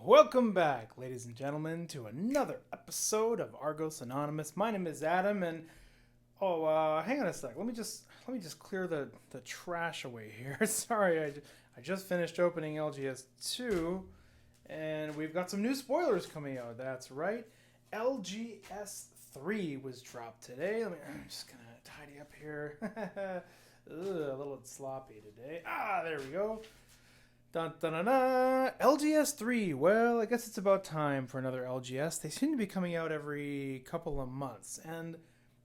Welcome back, ladies and gentlemen, to another episode of Argos Anonymous. My name is Adam, and hang on a sec. Let me just clear the trash away here. Sorry, I just finished opening LGS 2, and we've got some new spoilers coming out. That's right, LGS 3 was dropped today. I'm just gonna tidy up here. Ugh, a little sloppy today. There we go. Dun, dun, dun, dun. LGS 3. Well, I guess it's about time for another LGS. They seem to be coming out every couple of months. And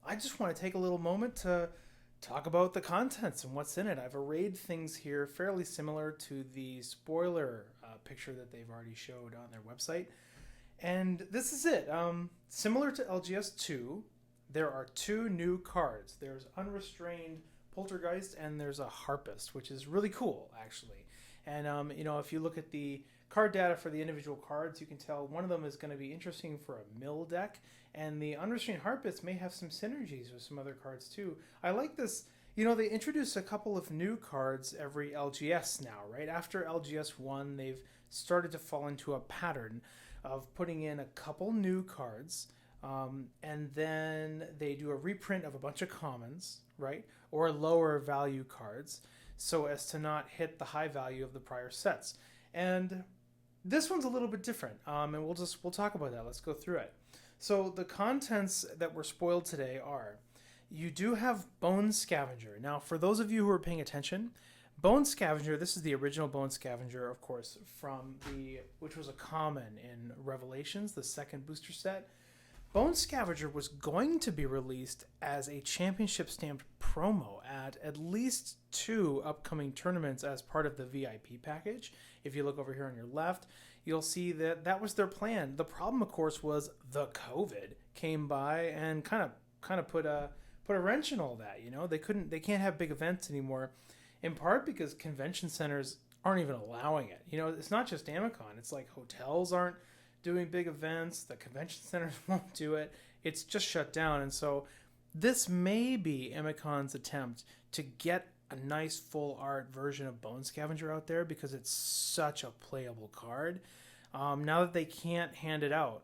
I just want to take a little moment to talk about the contents and what's in it. I've arrayed things here fairly similar to the spoiler picture that they've already showed on their website. And this is it. Similar to LGS 2, there are two new cards. There's Unrestrained Poltergeist and there's a Harpist, which is really cool, actually. And, if you look at the card data for the individual cards, you can tell one of them is going to be interesting for a mill deck. And the Unrestrained Harpist may have some synergies with some other cards, too. I like this. They introduce a couple of new cards every LGS now, right? After LGS 1, they've started to fall into a pattern of putting in a couple new cards. And then they do a reprint of a bunch of commons, right? Or lower value cards, so as to not hit the high value of the prior sets. And this one's a little bit different, and we'll talk about that. Let's go through it. So the contents that were spoiled today are, you do have Bone Scavenger. Now, for those of you who are paying attention, Bone Scavenger, this is the original Bone Scavenger, of course, which was a common in Revelations, the second booster set. Bone Scavenger was going to be released as a championship stamped promo at least 2 upcoming tournaments as part of the VIP package. If you look over here on your left, you'll see that was their plan. The problem, of course, was the COVID came by and kind of put a wrench in all that. They can't have big events anymore, in part because convention centers aren't even allowing it. It's not just Amicon. It's like hotels aren't doing big events, the convention centers won't do it. It's just shut down. And so this may be Amicon's attempt to get a nice full art version of Bone Scavenger out there, because it's such a playable card. Now that they can't hand it out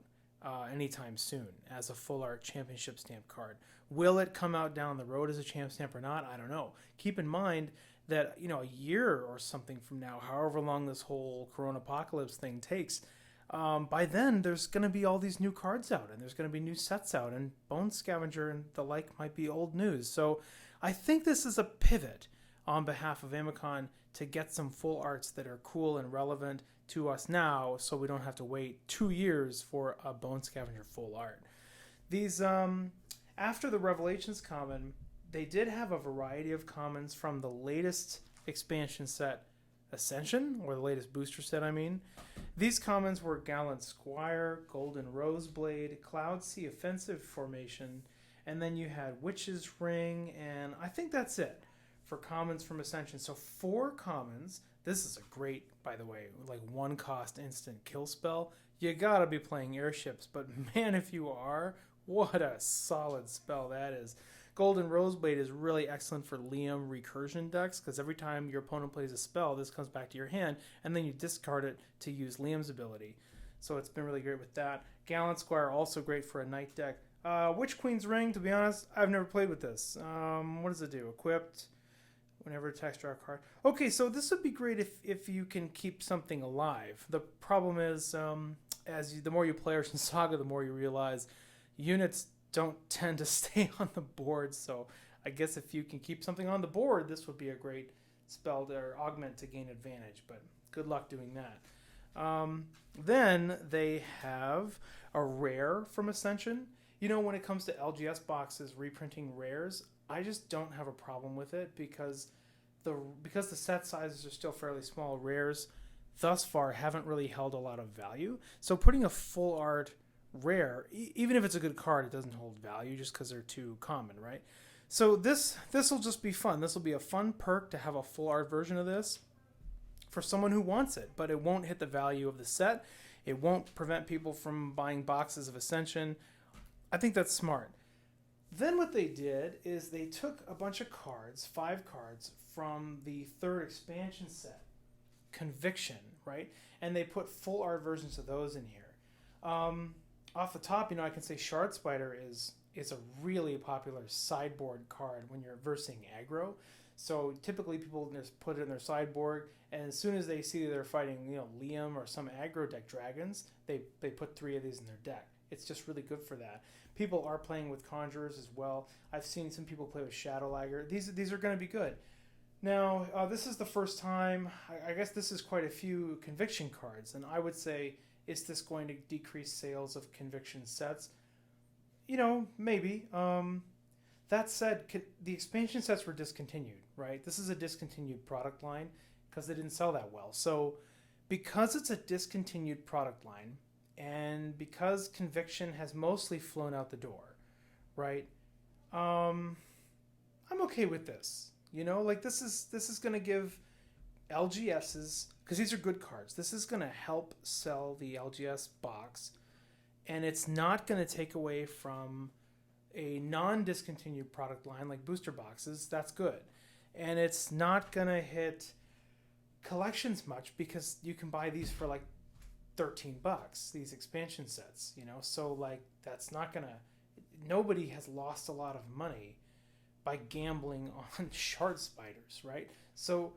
anytime soon as a full art championship stamp card. Will it come out down the road as a champ stamp or not? I don't know. Keep in mind that, a year or something from now, however long this whole Corona Apocalypse thing takes, by then there's going to be all these new cards out, and there's going to be new sets out, and Bone Scavenger and the like might be old news. So I think this is a pivot on behalf of Amicon to get some full arts that are cool and relevant to us now, so we don't have to wait 2 years for a Bone Scavenger full art. These, after the Revelations common, they did have a variety of commons from the latest expansion set, Ascension, or the latest booster set, I mean. These commons were Gallant Squire, Golden Roseblade, Cloud Sea Offensive Formation, and then you had Witch's Ring, and I think that's it for commons from Ascension. So 4 commons. This is a great, by the way, like 1 cost instant kill spell. You gotta be playing airships, but man, if you are, what a solid spell that is. Golden Roseblade is really excellent for Liam recursion decks, because every time your opponent plays a spell, this comes back to your hand, and then you discard it to use Liam's ability. So it's been really great with that. Gallant Squire, also great for a knight deck. Witch Queen's Ring, to be honest, I've never played with this. What does it do? Equipped, whenever it attacks, draw a card. Okay, so this would be great if you can keep something alive. The problem is, the more you play Argent Saga, the more you realize units don't tend to stay on the board. So I guess if you can keep something on the board, this would be a great spell or augment to gain advantage, but good luck doing that. Then they have a rare from Ascension. When it comes to LGS boxes reprinting rares, I just don't have a problem with it, because the set sizes are still fairly small. Rares thus far haven't really held a lot of value. So putting a full art rare, even if it's a good card, it doesn't hold value just because they're too common, right? So this will just be fun. This will be a fun perk to have a full art version of this for someone who wants it, but it won't hit the value of the set. It won't prevent people from buying boxes of Ascension. I think that's smart. Then what they did is they took a bunch of cards, 5 cards, from the 3rd expansion set, Conviction, right? And they put full art versions of those in here. Off the top, I can say Shard Spider is a really popular sideboard card when you're versing aggro. So typically people just put it in their sideboard, and as soon as they see they're fighting, Liam or some aggro deck dragons, they put 3 of these in their deck. It's just really good for that. People are playing with conjurers as well. I've seen some people play with Shadow Lagger. These are going to be good. Now, this is the first time, I guess this is quite a few conviction cards, and I would say, is this going to decrease sales of conviction sets? Maybe. That said, the expansion sets were discontinued, right? This is a discontinued product line because they didn't sell that well. So because it's a discontinued product line and because conviction has mostly flown out the door, right? I'm okay with this. This is going to give LGSs, because these are good cards, this is going to help sell the LGS box, and it's not going to take away from a non-discontinued product line like booster boxes. That's good. And it's not going to hit collections much because you can buy these for like $13, these expansion sets, so that's not going to, nobody has lost a lot of money by gambling on Shard Spiders, right? So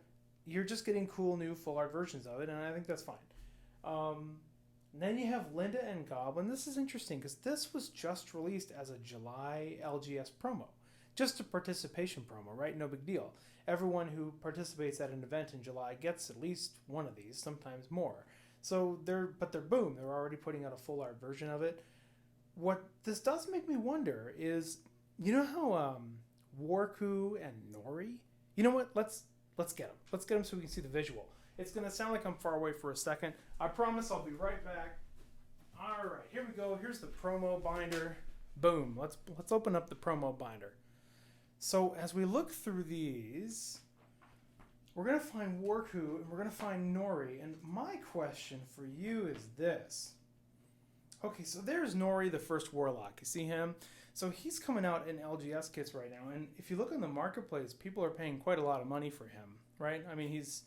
you're just getting cool new full art versions of it, and I think that's fine. Then you have Linda and Goblin. This is interesting because this was just released as a July LGS promo. Just a participation promo, right? No big deal. Everyone who participates at an event in July gets at least one of these, sometimes more. So they're boom, they're already putting out a full art version of it. What this does make me wonder is, how Warku and Nori? You know what? Let's get them. Let's get them so we can see the visual. It's going to sound like I'm far away for a second. I promise I'll be right back. All right, here we go. Here's the promo binder. Boom. Let's open up the promo binder. So as we look through these, we're going to find Warku and we're going to find Nori. And my question for you is this. Okay, so there's Nori, the first Warlock. You see him? So he's coming out in LGS kits right now. And if you look on the marketplace, people are paying quite a lot of money for him, right? I mean, he's...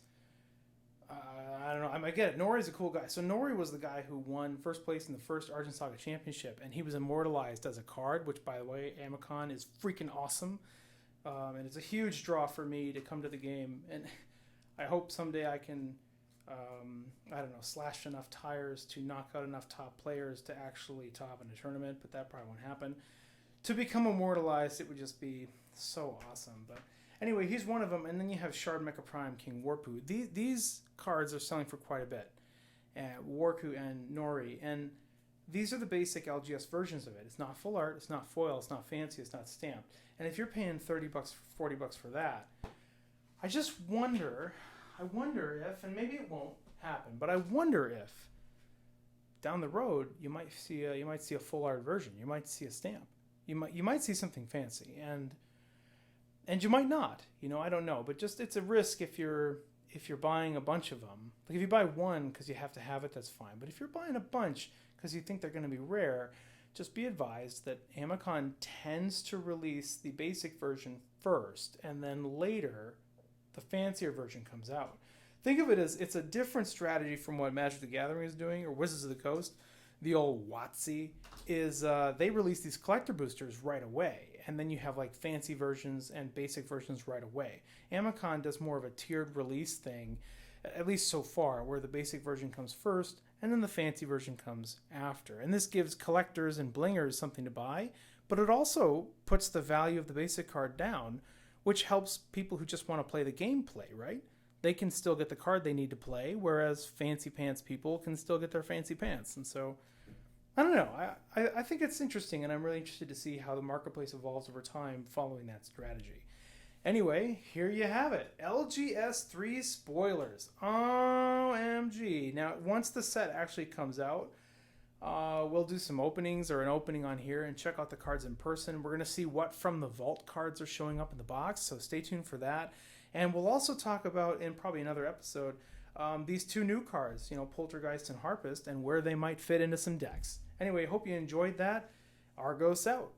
I don't know. I get it. Nori's a cool guy. So Nori was the guy who won first place in the first Argent Saga Championship, and he was immortalized as a card, which, by the way, Amicon is freaking awesome. And it's a huge draw for me to come to the game. And I hope someday I can, slash enough tires to knock out enough top players to actually top in a tournament, but that probably won't happen. To become immortalized, it would just be so awesome. But anyway, he's one of them. And then you have Shard Mecha Prime King Warpu. These cards are selling for quite a bit. Warku and Nori. And these are the basic LGS versions of it. It's not full art. It's not foil. It's not fancy. It's not stamped. And if you're paying $30, $40 for that, I just wonder, if, and maybe it won't happen, but I wonder if down the road you might see a full art version. You might see a stamp. You might see something fancy, and you might not. I don't know, but just it's a risk if you're buying a bunch of them. Like if you buy one because you have to have it, that's fine. But if you're buying a bunch because you think they're going to be rare, just be advised that Amicon tends to release the basic version first, and then later the fancier version comes out. Think of it as it's a different strategy from what Magic the Gathering is doing, or Wizards of the Coast. The old WotC is they release these collector boosters right away, and then you have like fancy versions and basic versions right away. Amicon does more of a tiered release thing, at least so far, where the basic version comes first and then the fancy version comes after. And this gives collectors and blingers something to buy, but it also puts the value of the basic card down, which helps people who just want to play the game play, right? They can still get the card they need to play, whereas fancy pants people can still get their fancy pants. And so, I don't know. I think it's interesting, and I'm really interested to see how the marketplace evolves over time following that strategy. Anyway, here you have it. LGS 3 spoilers. OMG. Now, once the set actually comes out, we'll do some openings or an opening on here and check out the cards in person. We're going to see what from the vault cards are showing up in the box, so stay tuned for that. And we'll also talk about, in probably another episode, these two new cards, Poltergeist and Harpist, and where they might fit into some decks. Anyway, hope you enjoyed that. Argos out.